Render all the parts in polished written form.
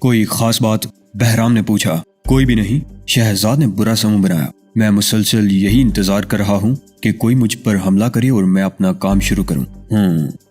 کوئی خاص بات؟ بہرام نے پوچھا۔ کوئی بھی نہیں، شہزاد نے برا سا منہ بنایا۔ میں مسلسل یہی انتظار کر رہا ہوں کہ کوئی مجھ پر حملہ کرے اور میں اپنا کام شروع کروں۔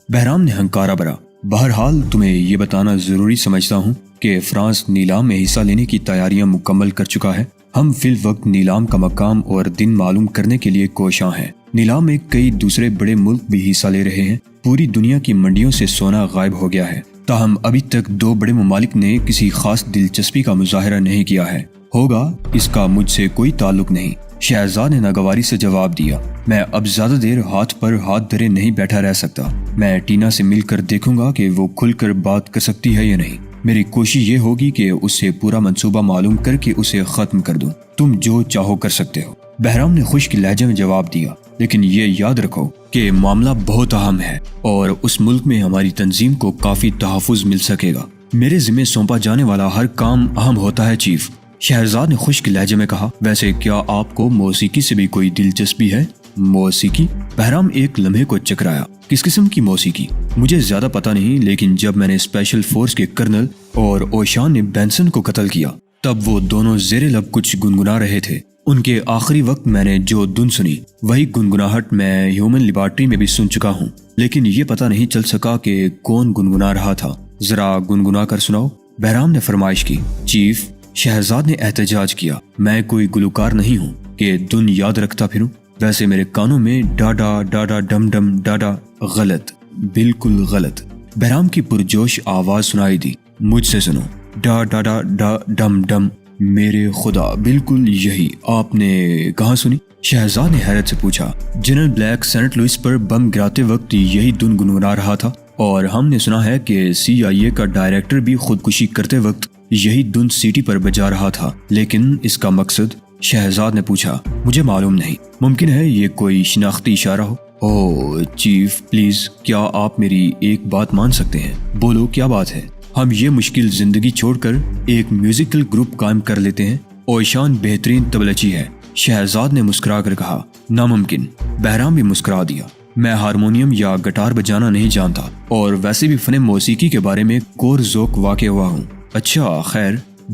بہرام نے ہنکارا بھرا۔ بہرحال تمہیں یہ بتانا ضروری سمجھتا ہوں کہ فرانس نیلام میں حصہ لینے کی تیاریاں مکمل کر چکا ہے۔ ہم فی الوقت نیلام کا مقام اور دن معلوم کرنے کے لیے کوشاں ہیں۔ نیلام میں کئی دوسرے بڑے ملک بھی حصہ لے رہے ہیں۔ پوری دنیا کی منڈیوں سے سونا غائب ہو گیا ہے، تاہم ابھی تک 2 بڑے ممالک نے کسی خاص دلچسپی کا مظاہرہ نہیں کیا ہے۔ ہوگا، اس کا مجھ سے کوئی تعلق نہیں، شہزاد نے ناگواری سے جواب دیا۔ میں اب زیادہ دیر ہاتھ پر ہاتھ دھرے نہیں بیٹھا رہ سکتا۔ میں ٹینا سے مل کر دیکھوں گا کہ وہ کھل کر بات کر سکتی ہے یا نہیں۔ میری کوشش یہ ہوگی کہ اس سے پورا منصوبہ معلوم کر کے اسے ختم کر دوں۔ تم جو چاہو کر سکتے ہو، بہرام نے خشک لہجے میں جواب دیا، لیکن یہ یاد رکھو کہ معاملہ بہت اہم ہے اور اس ملک میں ہماری تنظیم کو کافی تحفظ مل سکے گا۔ میرے ذمہ سونپا جانے والا ہر کام اہم ہوتا ہے چیف، شہزاد نے خشک لہجے میں کہا۔ ویسے کیا آپ کو موسیقی سے بھی کوئی دلچسپی ہے؟ موسیقی؟ بہرام ایک لمحے کو چکرایا۔ کس قسم کی موسیقی؟ مجھے زیادہ پتہ نہیں، لیکن جب میں نے اسپیشل فورس کے کرنل اور اوشان نے بینسن کو قتل کیا تب وہ دونوں زیر لب کچھ گنگنا رہے تھے۔ ان کے آخری وقت میں نے جو دھن سنی وہی گنگناہٹ میں ہیومن لیبارٹری میں بھی سن چکا ہوں، لیکن یہ پتہ نہیں چل سکا کہ کون گنگنا رہا تھا۔ ذرا گنگنا کر سناؤ، بہرام نے فرمائش کی۔ چیف، شہزاد نے احتجاج کیا، میں کوئی گلوکار نہیں ہوں کہ دھن یاد رکھتا پھروں۔ ویسے میرے کانوں میں ڈاڈا ڈاڈا ڈم ڈم ڈاڈا غلط، بالکل غلط۔ بہرام کی پرجوش آواز سنائی دی۔ مجھ سے سنو، ڈا ڈاڈا ڈا ڈم ڈم، میرے خدا بالکل یہی۔ آپ نے کہاں سنی؟ شہزاد نے حیرت سے پوچھا۔ جنرل بلیک سینٹ لوئس پر بم گراتے وقت یہی دھن گنگنا رہا تھا، اور ہم نے سنا ہے کہ CIA کا ڈائریکٹر بھی خودکشی کرتے وقت یہی دھن سیٹی پر بجا رہا تھا، لیکن اس کا مقصد؟ شہزاد نے پوچھا۔ مجھے معلوم نہیں، ممکن ہے یہ کوئی شناختی اشارہ ہو۔ اوہ چیف پلیز، کیا آپ میری ایک بات مان سکتے ہیں؟ بولو، کیا بات ہے؟ ہم یہ مشکل زندگی چھوڑ کر ایک میوزیکل گروپ قائم کر لیتے ہیں۔ اوشان بہترین طبلچی ہے، شہزاد نے مسکرا کر کہا۔ ناممکن، بہرام بھی مسکرا دیا۔ میں ہارمونیم یا گٹار بجانا نہیں جانتا، اور ویسے بھی فن موسیقی کے بارے میں کور ذوق واقع ہوا ہوں۔ اچھا خیر،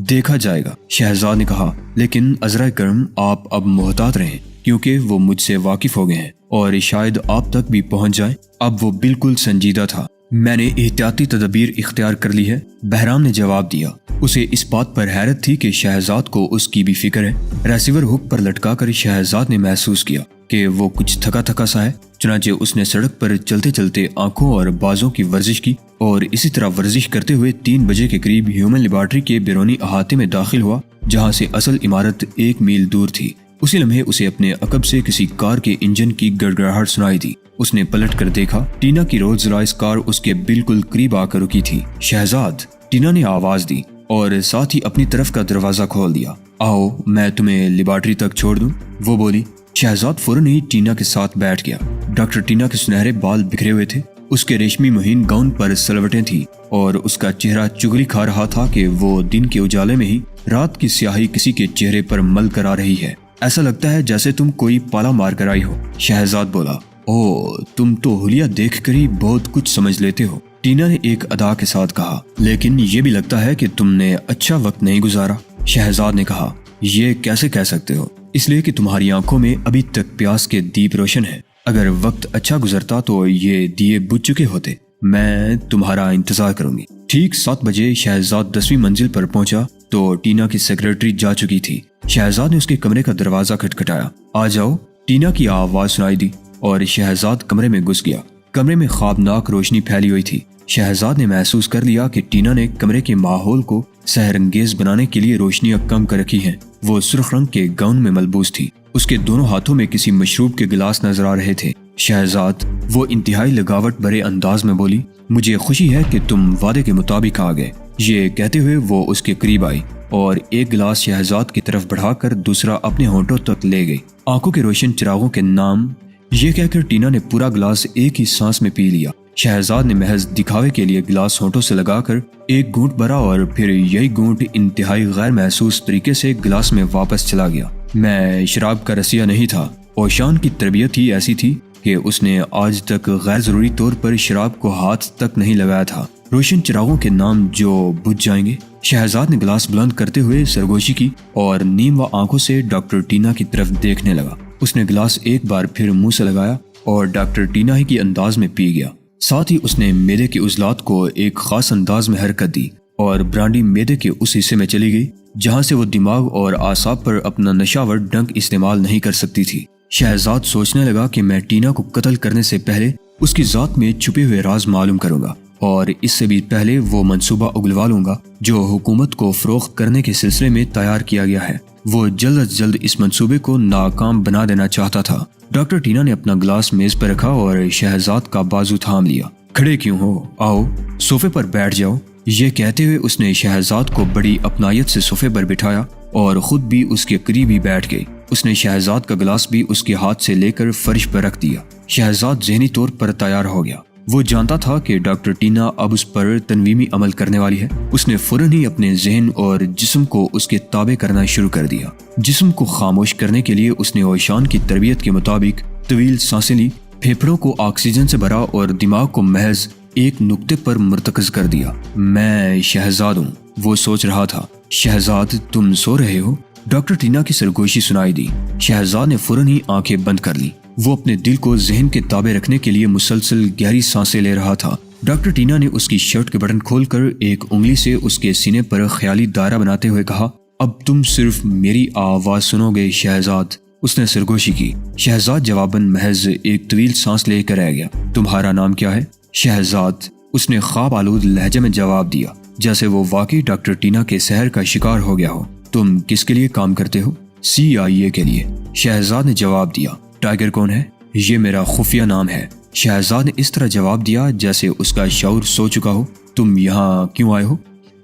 دیکھا جائے گا، شہزاد نے کہا، لیکن عذرا کرم آپ اب محتاط رہیں، کیونکہ وہ مجھ سے واقف ہو گئے ہیں اور شاید آپ تک بھی پہنچ جائیں۔ اب وہ بالکل سنجیدہ تھا۔ میں نے احتیاطی تدابیر اختیار کر لی ہے، بہرام نے جواب دیا۔ اسے اس بات پر حیرت تھی کہ شہزاد کو اس کی بھی فکر ہے۔ ریسیور ہک پر لٹکا کر شہزاد نے محسوس کیا کہ وہ کچھ تھکا تھکا سا ہے، چنانچہ اس نے سڑک پر چلتے چلتے آنکھوں اور بازوں کی ورزش کی، اور اسی طرح ورزش کرتے ہوئے 3 بجے کے قریب ہیومن لیبارٹری کے بیرونی احاطے میں داخل ہوا، جہاں سے اصل عمارت 1 میل دور تھی۔ اسی لمحے اسے اپنے عقب سے کسی کار کے انجن کی گڑگڑاہٹ سنائی دی۔ اس نے پلٹ کر دیکھا، ٹینا کی رولز رائس کار اس کے بالکل قریب آ کر رکی تھی۔ شہزاد، ٹینا نے آواز دی اور ساتھ ہی اپنی طرف کا دروازہ کھول دیا۔ آؤ، میں تمہیں لیبارٹری تک چھوڑ دوں، وہ بولی۔ شہزاد فوراً ہی ٹینا کے ساتھ بیٹھ گیا۔ ڈاکٹر ٹینا کے سنہرے بال بکھرے ہوئے تھے، اس کے ریشمی مہین گاؤن پر سلوٹیں تھیں، اور اس کا چہرہ چغلی کھا رہا تھا کہ وہ دن کے اجالے میں ہی رات کی سیاہی کسی کے چہرے پر مل کر آ رہی ہے۔ ایسا لگتا ہے جیسے تم کوئی پالا مار کر آئی ہو، شہزاد بولا۔ اوہ، تم تو حلیہ دیکھ کر ہی بہت کچھ سمجھ لیتے ہو، ٹینا نے ایک ادا کے ساتھ کہا۔ لیکن یہ بھی لگتا ہے کہ تم نے اچھا وقت نہیں گزارا، شہزاد نے کہا۔ یہ کیسے کہہ سکتے ہو؟ اس لیے کہ تمہاری آنکھوں میں ابھی تک پیاس کے دیپ روشن ہیں۔ اگر وقت اچھا گزرتا تو یہ دیے بجھ چکے ہوتے۔ میں تمہارا انتظار کروں گی۔ ٹھیک 7 بجے شہزاد 10ویں منزل پر پہنچا تو ٹینا کی سیکرٹری جا چکی تھی۔ شہزاد نے اس کے کمرے کا دروازہ کھٹکھٹایا۔ آ جاؤ، ٹینا کی آواز سنائی دی اور شہزاد کمرے میں گھس گیا۔ کمرے میں خوابناک روشنی پھیلی ہوئی تھی۔ شہزاد نے محسوس کر لیا کہ ٹینا نے کمرے کے ماحول کو سحر انگیز بنانے کے لیے روشنیاں کم کر رکھی ہیں۔ وہ سرخ رنگ کے گاؤن میں ملبوس تھی، اس کے دونوں ہاتھوں میں کسی مشروب کے گلاس نظر آ رہے تھے۔ شہزاد، وہ انتہائی لگاوٹ بھرے انداز میں بولی، مجھے خوشی ہے کہ تم وعدے کے مطابق آ گئے۔ یہ کہتے ہوئے وہ اس کے قریب آئی اور ایک گلاس شہزاد کی طرف بڑھا کر دوسرا اپنے ہونٹوں تک لے گئی۔ آنکھوں کے روشن چراغوں کے نام، یہ کہہ کر ٹینا نے پورا گلاس ایک ہی سانس میں پی لیا۔ شہزاد نے محض دکھاوے کے لیے گلاس ہونٹوں سے لگا کر ایک گھونٹ بھرا اور پھر یہی گھونٹ انتہائی غیر محسوس طریقے سے گلاس میں واپس چلا گیا۔ میں شراب کا رسیہ نہیں تھا، اوشان کی تربیت ہی ایسی تھی کہ اس نے آج تک غیر ضروری طور پر شراب کو ہاتھ تک نہیں لگایا تھا۔ روشن چراغوں کے نام جو بجھ جائیں گے، شہزاد نے گلاس بلند کرتے ہوئے سرگوشی کی اور نیم و آنکھوں سے ڈاکٹر ٹینا کی طرف دیکھنے لگا۔ اس نے گلاس ایک بار پھر منہ سے لگایا اور ڈاکٹر ٹینا ہی کی انداز میں پی گیا۔ ساتھ ہی اس نے معدے کے عضلات کو ایک خاص انداز میں حرکت دی اور برانڈی معدے کے اس حصے میں چلی گئی جہاں سے وہ دماغ اور اعصاب پر اپنا نشاور ڈنک استعمال نہیں کر سکتی تھی۔ شہزاد سوچنے لگا کہ میں ٹینا کو قتل کرنے سے پہلے اس کی ذات میں چھپے ہوئے راز معلوم کروں گا اور اس سے بھی پہلے وہ منصوبہ اگلوا لوں گا جو حکومت کو فروخت کرنے کے سلسلے میں تیار کیا گیا ہے۔ وہ جلد از جلد اس منصوبے کو ناکام بنا دینا چاہتا تھا۔ ڈاکٹر ٹینا نے اپنا گلاس میز پر رکھا اور شہزاد کا بازو تھام لیا۔ کھڑے کیوں ہو؟ آؤ صوفے پر بیٹھ جاؤ۔ یہ کہتے ہوئے اس نے شہزاد کو بڑی اپنائیت سے صوفے پر بٹھایا اور خود بھی اس کے قریب ہی بیٹھ گئی۔ اس نے شہزاد کا گلاس بھی اس کے ہاتھ سے لے کر فرش پر رکھ دیا۔ شہزاد ذہنی طور پر تیار ہو گیا۔ وہ جانتا تھا کہ ڈاکٹر ٹینا اب اس پر تنویمی عمل کرنے والی ہے۔ اس نے فوراً ہی اپنے ذہن اور جسم کو اس کے تابع کرنا شروع کر دیا۔ جسم کو خاموش کرنے کے لیے اس نے اوشان کی تربیت کے مطابق طویل سانسیں لی، پھیپھڑوں کو آکسیجن سے بھرا اور دماغ کو محض ایک نقطے پر مرتکز کر دیا۔ میں شہزاد ہوں، وہ سوچ رہا تھا۔ شہزاد تم سو رہے ہو؟ ڈاکٹر ٹینا کی سرگوشی سنائی دی۔ شہزاد نے فوراً ہی آنکھیں بند کر لی۔ وہ اپنے دل کو ذہن کے تابع رکھنے کے لیے مسلسل گہری سانسیں لے رہا تھا۔ ڈاکٹر ٹینا نے اس کی شرٹ کے بٹن کھول کر ایک انگلی سے اس کے سینے پر خیالی دائرہ بناتے ہوئے کہا، اب تم صرف میری آواز سنو گے شہزاد۔ اس نے سرگوشی کی۔ شہزاد جواباً محض ایک طویل سانس لے کر رہ گیا۔ تمہارا نام کیا ہے؟ شہزاد، اس نے خواب آلود لہجے میں جواب دیا جیسے وہ واقعی ڈاکٹر ٹینا کے سحر کا شکار ہو گیا ہو۔ تم کس کے لیے کام کرتے ہو؟ CIA کے لیے، شہزاد نے جواب دیا۔ ٹائیگر کون ہے؟ یہ میرا خفیہ نام ہے۔ شہزاد نے اس طرح جواب دیا جیسے اس کا شعور سو چکا ہو۔ تم یہاں کیوں آئے ہو؟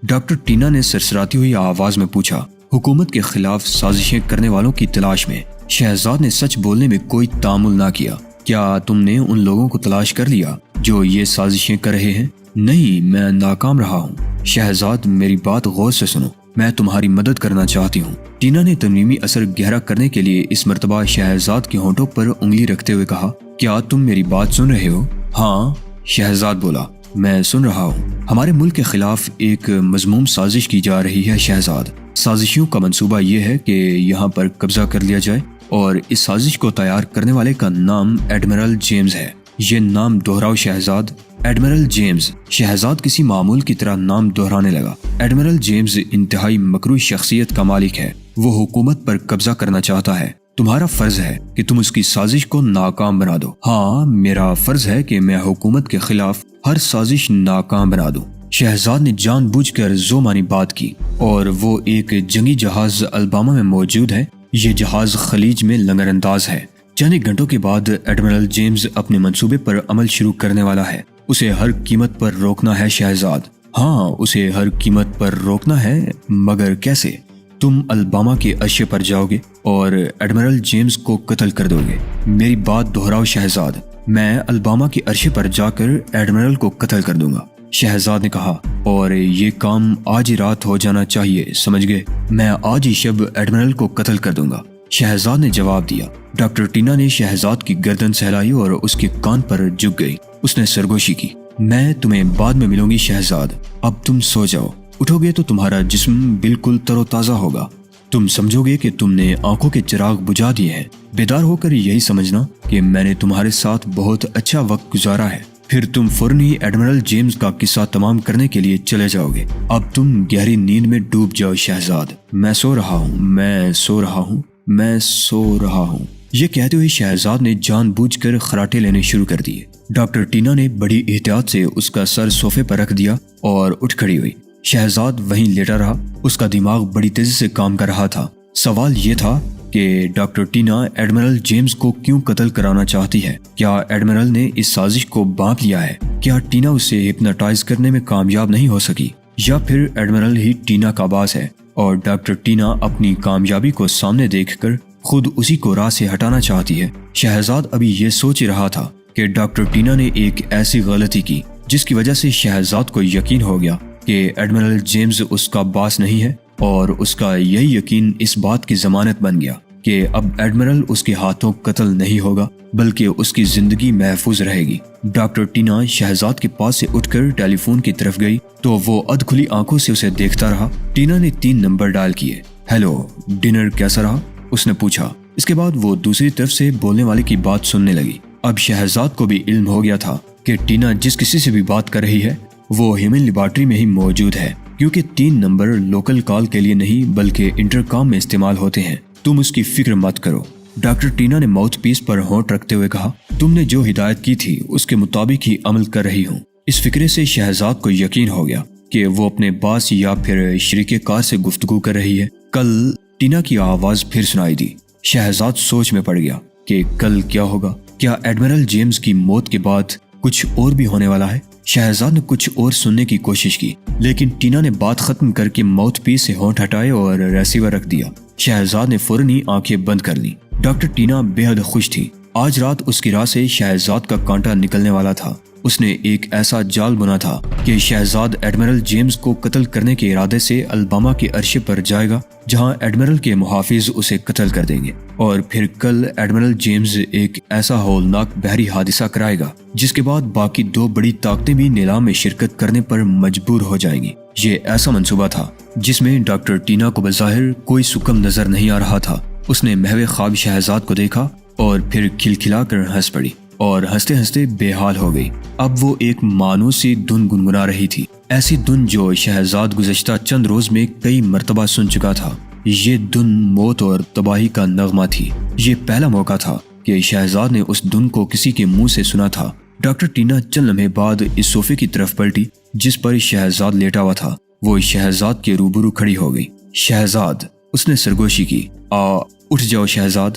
ڈاکٹر ٹینا نے سرسراتی ہوئی آواز میں پوچھا۔ حکومت کے خلاف سازشیں کرنے والوں کی تلاش میں۔ شہزاد نے سچ بولنے میں کوئی تامل نہ کیا۔ کیا تم نے ان لوگوں کو تلاش کر لیا جو یہ سازشیں کر رہے ہیں؟ نہیں، میں ناکام رہا ہوں۔ شہزاد میری بات غور سے سنو، میں تمہاری مدد کرنا چاہتی ہوں۔ ٹینا نے تنویمی اثر گہرا کرنے کے لیے اس مرتبہ شہزاد کے ہونٹوں پر انگلی رکھتے ہوئے کہا، کیا تم میری بات سن رہے ہو؟ ہاں، شہزاد بولا، میں سن رہا ہوں۔ ہمارے ملک کے خلاف ایک مذموم سازش کی جا رہی ہے شہزاد۔ سازشیوں کا منصوبہ یہ ہے کہ یہاں پر قبضہ کر لیا جائے اور اس سازش کو تیار کرنے والے کا نام ایڈمرل جیمز ہے۔ یہ نام دہراؤ شہزاد، ایڈمرل جیمز۔ شہزاد کسی معمول کی طرح نام دہرانے لگا۔ ایڈمرل جیمز انتہائی مکروہ شخصیت کا مالک ہے۔ وہ حکومت پر قبضہ کرنا چاہتا ہے۔ تمہارا فرض ہے کہ تم اس کی سازش کو ناکام بنا دو۔ ہاں، میرا فرض ہے کہ میں حکومت کے خلاف ہر سازش ناکام بنا دوں۔ شہزاد نے جان بوجھ کر زومانی بات کی۔ اور وہ ایک جنگی جہاز الباما میں موجود ہے۔ یہ جہاز خلیج میں لنگر انداز ہے۔ چند گھنٹوں کے بعد ایڈمرل جیمز اپنے منصوبے پر عمل شروع کرنے والا ہے۔ اسے ہر قیمت پر روکنا ہے شہزاد۔ ہاں، اسے ہر قیمت پر روکنا ہے، مگر کیسے؟ تم الباما کے عرصے پر جاؤ گے اور ایڈمرل جیمز کو قتل کر دو گے۔ میری بات دہراؤ شہزاد، میں الباما کے عرصے پر جا کر ایڈمرل کو قتل کر دوں گا۔ شہزاد نے کہا، اور یہ کام آج ہی رات ہو جانا چاہیے، سمجھ گئے؟ میں آج ہی شب ایڈمرل کو قتل کر دوں گا، شہزاد نے جواب دیا۔ ڈاکٹر ٹینا نے شہزاد کی گردن سہلائی اور اس کے کان پر جھک گئی۔ اس نے سرگوشی کی، میں تمہیں بعد میں ملوں گی شہزاد، اب تم سو جاؤ۔ اٹھو گے تو تمہارا جسم بالکل تر و تازہ ہوگا۔ تم سمجھو گے کہ تم نے آنکھوں کے چراغ بجھا دیے ہیں۔ بیدار ہو کر یہی سمجھنا کہ میں نے تمہارے ساتھ بہت اچھا وقت گزارا ہے۔ پھر تم فوراً ہی ایڈمرل جیمز کا قصہ تمام کرنے کے لیے چلے جاؤ گے۔ اب تم گہری نیند میں ڈوب جاؤ شہزاد۔ میں سو رہا ہوں، میں سو رہا ہوں، میں سو رہا ہوں۔ یہ کہتے ہوئے شہزاد نے جان بوجھ کر خراٹے لینے شروع کر دیے۔ ڈاکٹر ٹینا نے بڑی احتیاط سے اس کا سر صوفے پر رکھ دیا اور اٹھ کھڑی ہوئی۔ شہزاد وہیں لیٹا رہا۔ اس کا دماغ بڑی تیزی سے کام کر رہا تھا۔ سوال یہ تھا کہ ڈاکٹر ٹینا ایڈمرل جیمز کو کیوں قتل کرانا چاہتی ہے؟ کیا ایڈمرل نے اس سازش کو بانپ لیا ہے؟ کیا ٹینا اسے ہپناٹائز کرنے میں کامیاب نہیں ہو سکی؟ یا پھر ایڈمرل ہی ٹینا کا باز ہے اور ڈاکٹر ٹینا اپنی کامیابی کو سامنے دیکھ کر خود اسی کو راہ سے ہٹانا چاہتی ہے؟ شہزاد ابھی یہ سوچ رہا تھا کہ ڈاکٹر ٹینا نے ایک ایسی غلطی کی جس کی وجہ سے شہزاد کو یقین ہو گیا کہ ایڈمرل جیمز اس کا باس نہیں ہے، اور اس کا یہی یقین اس بات کی ضمانت بن گیا کہ اب ایڈمرل اس کے ہاتھوں قتل نہیں ہوگا بلکہ اس کی زندگی محفوظ رہے گی۔ ڈاکٹر ٹینا شہزاد کے پاس سے اٹھ کر ٹیلی فون کی طرف گئی تو وہ ادھ کھلی آنکھوں سے اسے دیکھتا رہا۔ ٹینا نے 3 نمبر ڈائل کیے۔ ہیلو، ڈنر کیسا رہا؟ اس نے پوچھا۔ اس کے بعد وہ دوسری طرف سے بولنے والے کی بات سننے لگی۔ اب شہزاد کو بھی علم ہو گیا تھا کہ ٹینا جس کسی سے بھی بات کر رہی ہے وہ ہیومن لیبارٹری میں ہی موجود ہے، کیونکہ 3 نمبر لوکل کال کے لیے نہیں بلکہ انٹرکام میں استعمال ہوتے ہیں۔ تم اس کی فکر مت کرو، ڈاکٹر ٹینا نے ماؤتھ پیس پر ہونٹ رکھتے ہوئے کہا۔ تم نے جو ہدایت کی تھی اس کے مطابق ہی عمل کر رہی ہوں۔ اس فکرے سے شہزاد کو یقین ہو گیا کہ وہ اپنے باس یا پھر شریک کار سے گفتگو کر رہی ہے۔ کل ٹینا کی آواز پھر سنائی دی۔ شہزاد سوچ میں پڑ گیا کہ کل کیا ہوگا؟ کیا ایڈمرل جیمز کی موت کے بعد کچھ اور بھی ہونے والا ہے؟ شہزاد نے کچھ اور سننے کی کوشش کی لیکن ٹینا نے بات ختم کر کے ماؤتھ پیس سے ہونٹ ہٹائے اور ریسیور رکھ دیا۔ شہزاد نے فوراً ہی آنکھیں بند کر لیں۔ ڈاکٹر ٹینا بے حد خوش تھی۔ آج رات اس کی راہ سے شہزاد کا کانٹا نکلنے والا تھا۔ اس نے ایک ایسا جال بنا تھا کہ شہزاد ایڈمرل جیمز کو قتل کرنے کے ارادے سے الباما کے عرصے پر جائے گا جہاں ایڈمرل کے محافظ اسے قتل کر دیں گے، اور پھر کل ایڈمرل جیمز ایک ایسا ہولناک بحری حادثہ کرائے گا جس کے بعد باقی 2 بڑی طاقتیں بھی نیلام میں شرکت کرنے پر مجبور ہو جائیں گی۔ یہ ایسا منصوبہ تھا جس میں ڈاکٹر ٹینا کو بظاہر کوئی سکم نظر نہیں آ رہا تھا۔ اس نے محو خواب شہزاد کو دیکھا اور پھر کھلکھلا کر ہنس پڑی اور ہنستے ہنستے بے حال ہو گئی۔ اب وہ ایک مانوس سی دھن گنگنا رہی تھی، ایسی دھن جو شہزاد گزشتہ چند روز میں کئی مرتبہ سن چکا تھا۔ یہ دھن موت اور تباہی کا نغمہ تھی۔ یہ پہلا موقع تھا کہ شہزاد نے اس دھن کو کسی کے منہ سے سنا تھا۔ ڈاکٹر ٹینا چند لمحے بعد اس صوفے کی طرف پلٹی جس پر شہزاد لیٹا ہوا تھا۔ وہ شہزاد کے روبرو کھڑی ہو گئی۔ شہزاد، اس نے سرگوشی کی۔ اٹھ جاؤ شہزاد۔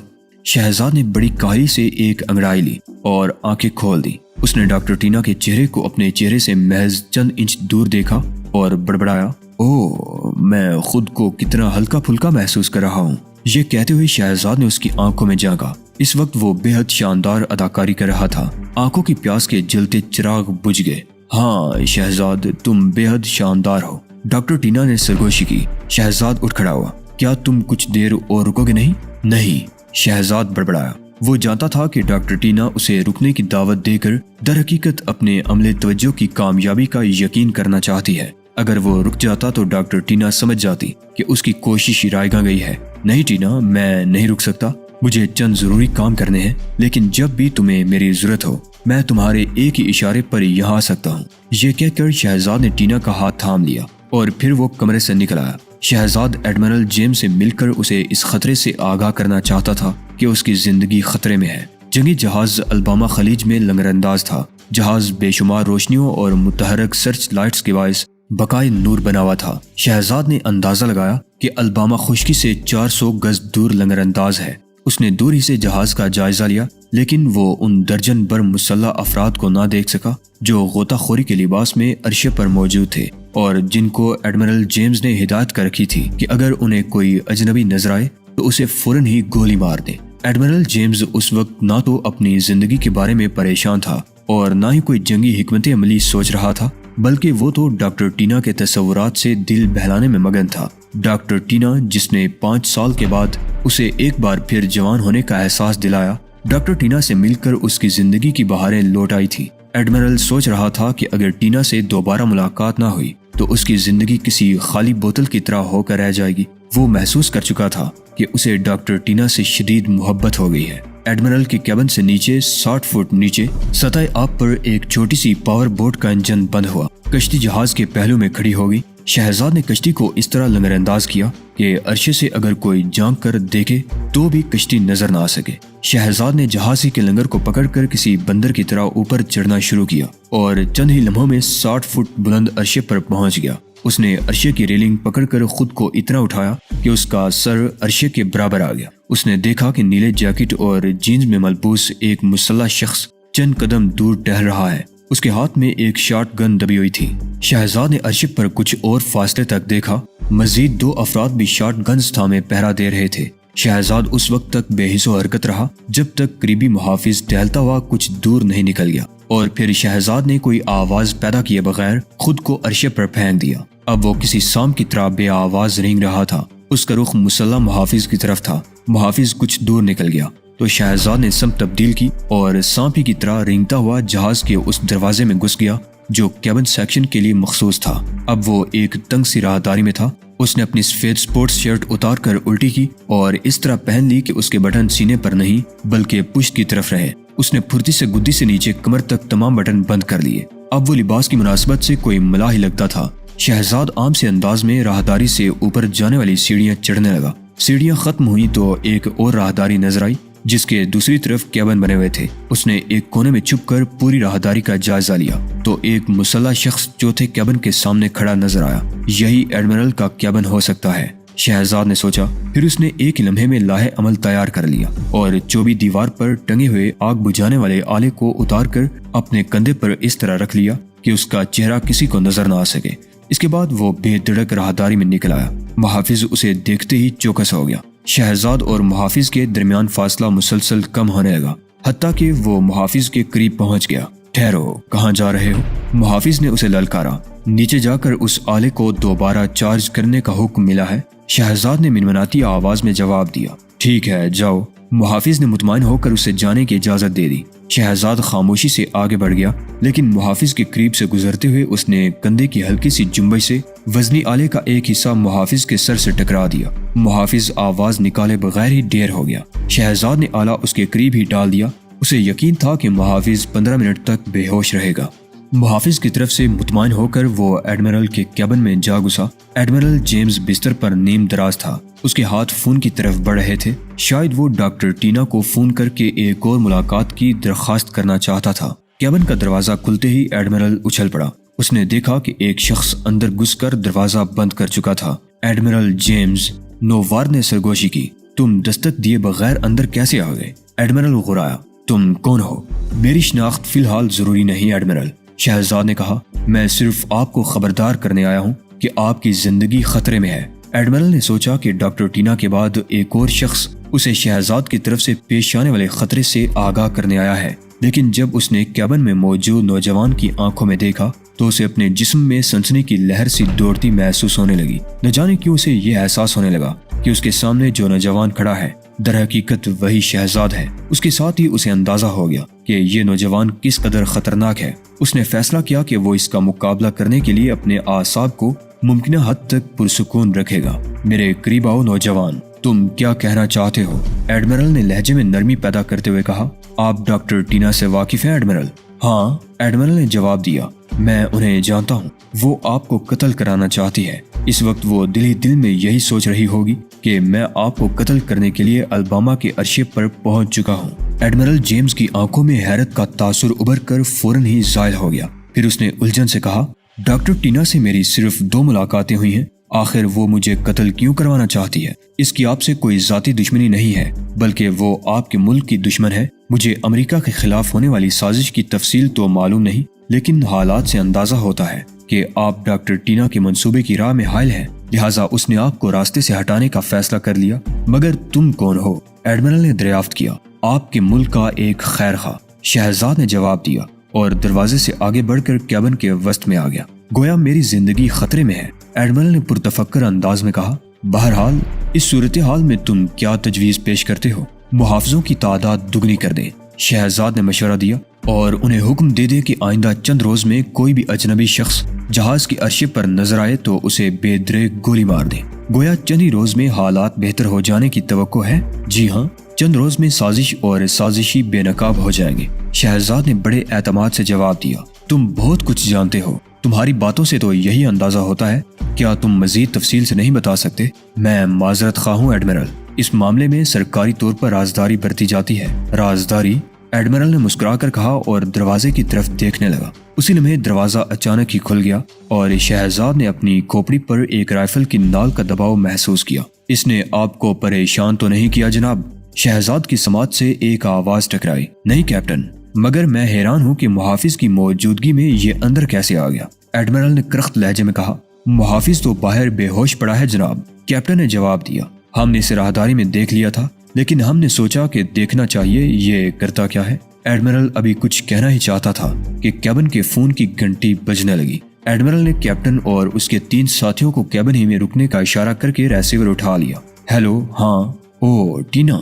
شہزاد نے بڑی کاہلی سے ایک انگڑائی لی اور آنکھیں کھول دی۔ اس نے ڈاکٹر ٹینا کے چہرے کو اپنے چہرے سے محض چند انچ دور دیکھا اور بڑبڑایا، اوہ، میں خود کو کتنا ہلکا پھلکا محسوس کر رہا ہوں۔ یہ کہتے ہوئے شہزاد نے اس کی آنکھوں میں جھانکا۔ اس وقت وہ بے حد شاندار اداکاری کر رہا تھا۔ آنکھوں کی پیاس کے جلتے چراغ بجھ گئے۔ ہاں شہزاد، تم بے حد شاندار ہو، ڈاکٹر ٹینا نے سرگوشی کی۔ شہزاد اٹھ کھڑا ہوا۔ کیا تم کچھ دیر اور رکو گے نہیں؟ نہیں، شہزاد بڑبڑایا۔ وہ جانتا تھا کہ ڈاکٹر ٹینا اسے رکنے کی دعوت دے کر در حقیقت اپنے عملے توجہ کی کامیابی کا یقین کرنا چاہتی ہے۔ اگر وہ رک جاتا تو ڈاکٹر ٹینا سمجھ جاتی کہ اس کی کوشش رائے گاں گئی ہے۔ نہیں ٹینا، میں نہیں رک سکتا، مجھے چند ضروری کام کرنے ہیں، لیکن جب بھی تمہیں میری ضرورت ہو میں تمہارے ایک ہی اشارے پر یہاں آ سکتا ہوں۔ یہ کہہ کر شہزاد نے ٹینا کا ہاتھ تھام لیا اور پھر وہ کمرے سے نکل آیا۔ شہزاد ایڈمرل جیمز سے مل کر اسے اس خطرے سے آگاہ کرنا چاہتا تھا کہ اس کی زندگی خطرے میں ہے۔ جنگی جہاز الباما خلیج میں لنگر انداز تھا۔ جہاز بے شمار روشنیوں اور متحرک سرچ لائٹس کے باعث بقائے نور بنا ہوا تھا۔ شہزاد نے اندازہ لگایا کہ الباما خشکی سے 400 گز دور لنگر انداز ہے۔ اس نے دور ہی سے جہاز کا جائزہ لیا لیکن وہ ان درجن بھر مسلح افراد کو نہ دیکھ سکا جو غوطہ خوری کے لباس میں عرصے پر موجود تھے اور جن کو ایڈمرل جیمز نے ہدایت کر رکھی تھی کہ اگر انہیں کوئی اجنبی نظر آئے تو اسے فوراً ہی گولی مار دیں۔ ایڈمرل جیمز اس وقت نہ تو اپنی زندگی کے بارے میں پریشان تھا اور نہ ہی کوئی جنگی حکمت عملی سوچ رہا تھا، بلکہ وہ تو ڈاکٹر ٹینا کے تصورات سے دل بہلانے میں مگن تھا۔ ڈاکٹر ٹینا جس نے 5 سال کے بعد اسے ایک بار پھر جوان ہونے کا احساس دلایا، ڈاکٹر ٹینا سے مل کر اس کی زندگی کی بہاریں لوٹ آئی تھی۔ ایڈمرل سوچ رہا تھا کہ اگر ٹینا سے دوبارہ ملاقات نہ ہوئی تو اس کی زندگی کسی خالی بوتل کی طرح ہو کر رہ جائے گی۔ وہ محسوس کر چکا تھا کہ اسے ڈاکٹر ٹینا سے شدید محبت ہو گئی ہے۔ ایڈمرل کے کیبن سے نیچے 60 فٹ نیچے سطح آب پر ایک چھوٹی سی پاور بوٹ کا انجن بند ہوا۔ کشتی جہاز کے پہلو میں کھڑی ہو گئی۔ شہزاد نے کشتی کو اس طرح لنگر انداز کیا کہ عرصے سے اگر کوئی جھانک کر دیکھے تو بھی کشتی نظر نہ آ سکے۔ شہزاد نے جہازی کے لنگر کو پکڑ کر کسی بندر کی طرح اوپر چڑھنا شروع کیا اور چند ہی لمحوں میں 60 فٹ بلند عرصے پر پہنچ گیا۔ اس نے عرصے کی ریلنگ پکڑ کر خود کو اتنا اٹھایا کہ اس کا سر عرصے کے برابر آ گیا۔ اس نے دیکھا کہ نیلے جیکٹ اور جینز میں ملبوس ایک مسلح شخص چند قدم دور ٹہل رہا ہے۔ اس کے ہاتھ میں ایک شاٹ گن دبی ہوئی تھی۔ شہزاد نے عرصے پر کچھ اور فاصلے تک دیکھا، مزید 2 افراد بھی شاٹ گنز تھامے پہرا دے رہے تھے۔ شہزاد اس وقت تک بے حس و حرکت رہا جب تک قریبی محافظ ٹہلتا ہوا کچھ دور نہیں نکل گیا، اور پھر شہزاد نے کوئی آواز پیدا کیے بغیر خود کو عرصے پر پھینک دیا۔ اب وہ کسی سام کی طرح بے آواز رینگ رہا تھا۔ اس کا رخ مسلح محافظ کی طرف تھا۔ محافظ کچھ دور نکل گیا تو شہزاد نے سمت تبدیل کی اور سانپی کی طرح رینگتا ہوا جہاز کے اس دروازے میں گھس گیا جو کیبن سیکشن کے لیے مخصوص تھا۔ اب وہ ایک تنگ سی راہداری میں تھا۔ اس نے اپنی سفید سپورٹس شرٹ اتار کر الٹی کی اور اس طرح پہن لی کہ اس کے بٹن سینے پر نہیں بلکہ پشت کی طرف رہے۔ اس نے پھرتی سے گدی سے نیچے کمر تک تمام بٹن بند کر لیے۔ اب وہ لباس کی مناسبت سے کوئی ملا ہی لگتا تھا۔ شہزاد عام سے انداز میں راہداری سے اوپر جانے والی سیڑھیاں چڑھنے لگا۔ سیڑھیاں ختم ہوئی تو ایک اور راہداری نظر آئی جس کے دوسری طرف کیبن بنے ہوئے تھے۔ اس نے ایک کونے میں چھپ کر پوری راہداری کا جائزہ لیا تو ایک مسلح شخص چوتھے کیبن کے سامنے کھڑا نظر آیا۔ یہی ایڈمرل کا کیبن ہو سکتا ہے، شہزاد نے سوچا۔ پھر اس نے ایک ہی لمحے میں لاہے عمل تیار کر لیا اور چوبی دیوار پر ٹنگے ہوئے آگ بجھانے والے آلے کو اتار کر اپنے کندھے پر اس طرح رکھ لیا کہ اس کا چہرہ کسی کو نظر نہ آ سکے۔ اس کے بعد وہ بے دھڑک راہداری میں نکل آیا۔ محافظ اسے دیکھتے ہی چوکس ہو گیا۔ شہزاد اور محافظ کے درمیان فاصلہ مسلسل کم ہونے لگا حتیٰ کہ وہ محافظ کے قریب پہنچ گیا۔ ٹھہرو، کہاں جا رہے ہو؟ محافظ نے اسے للکارا۔ نیچے جا کر اس آلے کو دوبارہ چارج کرنے کا حکم ملا ہے، شہزاد نے منمناتی آواز میں جواب دیا۔ ٹھیک ہے، جاؤ۔ محافظ نے مطمئن ہو کر اسے جانے کی اجازت دے دی۔ شہزاد خاموشی سے آگے بڑھ گیا لیکن محافظ کے قریب سے گزرتے ہوئے اس نے کندھے کی ہلکی سی جنبش سے وزنی آلے کا ایک حصہ محافظ کے سر سے ٹکرا دیا۔ محافظ آواز نکالے بغیر ہی ڈیر ہو گیا۔ شہزاد نے آلہ اس کے قریب ہی ڈال دیا۔ اسے یقین تھا کہ محافظ 15 منٹ تک بے ہوش رہے گا۔ محافظ کی طرف سے مطمئن ہو کر وہ ایڈمرل کے کیبن میں جا گھسا۔ ایڈمرل جیمز بستر پر نیم دراز تھا۔ اس کے ہاتھ فون کی طرف بڑھ رہے تھے۔ شاید وہ ڈاکٹر ٹینا کو فون کر کے ایک اور ملاقات کی درخواست کرنا چاہتا تھا۔ کیبن کا دروازہ کھلتے ہی ایڈمرل اچھل پڑا۔ اس نے دیکھا کہ ایک شخص اندر گھس کر دروازہ بند کر چکا تھا۔ ایڈمرل جیمز نووار نے سرگوشی کی۔ تم دستک دیے بغیر اندر کیسے آ گئے؟ ایڈمرل غرایا۔ تم کون ہو؟ میری شناخت فی الحال ضروری نہیں ایڈمرل، شہزاد نے کہا۔ میں صرف آپ کو خبردار کرنے آیا ہوں کہ آپ کی زندگی خطرے میں ہے۔ ایڈمرل نے سوچا کہ ڈاکٹر ٹینا کے بعد ایک اور شخص اسے شہزاد کی طرف سے پیش آنے والے خطرے سے آگاہ کرنے آیا ہے، لیکن جب اس نے کیبن میں موجود نوجوان کی آنکھوں میں دیکھا تو اسے اپنے جسم میں سنسنی کی لہر سی دوڑتی محسوس ہونے لگی۔ نہ جانے کیوں اسے یہ احساس ہونے لگا کہ اس کے سامنے جو نوجوان کھڑا ہے در حقیقت وہی شہزاد ہے۔ اس کے ساتھ ہی اسے اندازہ ہو گیا کہ یہ نوجوان کس قدر خطرناک ہے۔ اس نے فیصلہ کیا کہ وہ اس کا مقابلہ کرنے کے لیے اپنے اعصاب کو ممکنہ حد تک پرسکون رکھے گا۔ میرے قریب آؤ نوجوان، تم کیا کہنا چاہتے ہو؟ ایڈمرل نے لہجے میں نرمی پیدا کرتے ہوئے کہا۔ آپ ڈاکٹر ٹینا سے واقف ہیں ایڈمرل؟ ہاں، ایڈمرل نے جواب دیا۔ میں انہیں جانتا ہوں۔ وہ آپ کو قتل کرانا چاہتی ہے۔ اس وقت وہ دل ہی دل میں یہی سوچ رہی ہوگی کہ میں آپ کو قتل کرنے کے لیے الباما کے عرصے پر پہنچ چکا ہوں۔ ایڈمرل جیمز کی آنکھوں میں حیرت کا تاثر ابھر کر فوراً ہی زائل ہو گیا۔ پھر اس نے الجھن سے کہا، ڈاکٹر ٹینا سے میری صرف 2 ملاقاتیں ہوئی ہیں۔ آخر وہ مجھے قتل کیوں کروانا چاہتی ہے؟ اس کی آپ سے کوئی ذاتی دشمنی نہیں ہے بلکہ وہ آپ کے ملک کی دشمن ہے۔ مجھے امریکہ کے خلاف ہونے والی سازش کی تفصیل تو معلوم نہیں لیکن حالات سے اندازہ ہوتا ہے کہ آپ ڈاکٹر ٹینا کے منصوبے کی راہ میں حائل ہیں، لہٰذا اس نے آپ کو راستے سے ہٹانے کا فیصلہ کر لیا۔ مگر تم کون ہو؟ ایڈمرل نے دریافت کیا۔ آپ کے ملک کا ایک خیر خواہ، شہزاد نے جواب دیا اور دروازے سے آگے بڑھ کر کیبن کے وسط میں آ گیا۔ گویا میری زندگی خطرے میں ہے، ایڈمرل نے پرتفکر انداز میں کہا۔ بہرحال اس صورتحال میں تم کیا تجویز پیش کرتے ہو؟ محافظوں کی تعداد دگنی کر دیں، شہزاد نے مشورہ دیا، اور انہیں حکم دے دے کہ آئندہ چند روز میں کوئی بھی اجنبی شخص جہاز کے عرصے پر نظر آئے تو اسے بے درے گولی مار دیں۔ گویا چند ہی روز میں حالات بہتر ہو جانے کی توقع ہے؟ جی ہاں، چند روز میں سازش اور سازشی بے نقاب ہو جائیں گے، شہزاد نے بڑے اعتماد سے جواب دیا۔ تم بہت کچھ جانتے ہو، تمہاری باتوں سے تو یہی اندازہ ہوتا ہے۔ کیا تم مزید تفصیل سے نہیں بتا سکتے؟ میں معذرت خواہ ہوں ایڈمرل، اس معاملے میں سرکاری طور پر رازداری برتی جاتی ہے۔ رازداری؟ ایڈمرل نے مسکرا کر کہا اور دروازے کی طرف دیکھنے لگا۔ اسی لمحے دروازہ اچانک ہی کھل گیا اور شہزاد نے اپنی کھوپڑی پر ایک رائفل کی نال کا دباؤ محسوس کیا۔ اس نے آپ کو پریشان تو نہیں کیا جناب؟ شہزاد کی سماعت سے ایک آواز ٹکرائی۔ نہیں کیپٹن، مگر میں حیران ہوں کہ محافظ کی موجودگی میں یہ اندر کیسے آ گیا؟ ایڈمرل نے کرخت لہجے میں کہا۔ محافظ تو باہر بے ہوش پڑا ہے جناب، کیپٹن نے جواب دیا۔ ہم نے اسے راہداری میں دیکھ لیا تھا لیکن ہم نے سوچا کہ دیکھنا چاہیے یہ کرتا کیا ہے۔ ایڈمرل ابھی کچھ کہنا ہی چاہتا تھا کہ کیبن کے فون کی گھنٹی بجنے لگی۔ ایڈمرل نے کیپٹن اور اس کے 3 ساتھیوں کو کیبن ہی میں رکنے کا اشارہ کر کے ریسیور اٹھا لیا۔ ہیلو، ہاں، او ٹینا،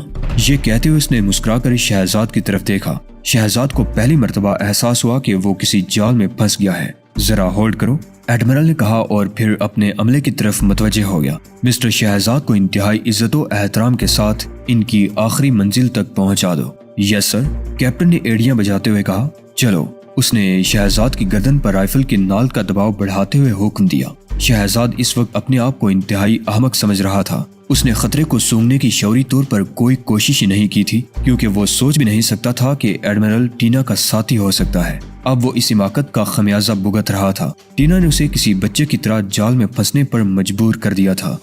یہ کہتے ہوئے اس نے مسکرا کر شہزاد کی طرف دیکھا۔ شہزاد کو پہلی مرتبہ احساس ہوا کہ وہ کسی جال میں پھنس گیا ہے۔ ذرا ہولڈ کرو، ایڈمرل نے کہا اور پھر اپنے عملے کی طرف متوجہ ہو گیا۔ مسٹر شہزاد کو انتہائی عزت و احترام کے ساتھ ان کی آخری منزل تک پہنچا دو۔ یس سر، کیپٹن نے ایڑیاں بجاتے ہوئے کہا۔ چلو، اس نے شہزاد کی گردن پر رائفل کی نال کا دباؤ بڑھاتے ہوئے حکم دیا۔ شہزاد اس وقت اپنے آپ کو انتہائی احمق سمجھ رہا تھا۔ اس نے خطرے کو سونگھنے کی شعوری طور پر کوئی کوشش ہی نہیں کی تھی، کیونکہ وہ سوچ بھی نہیں سکتا تھا کہ ایڈمرل ٹینا کا ساتھی ہو سکتا ہے۔ اب وہ اس حماقت کا خمیازہ بھگت رہا تھا۔ ٹینا نے اسے کسی بچے کی طرح جال میں پھنسنے پر مجبور کر دیا تھا۔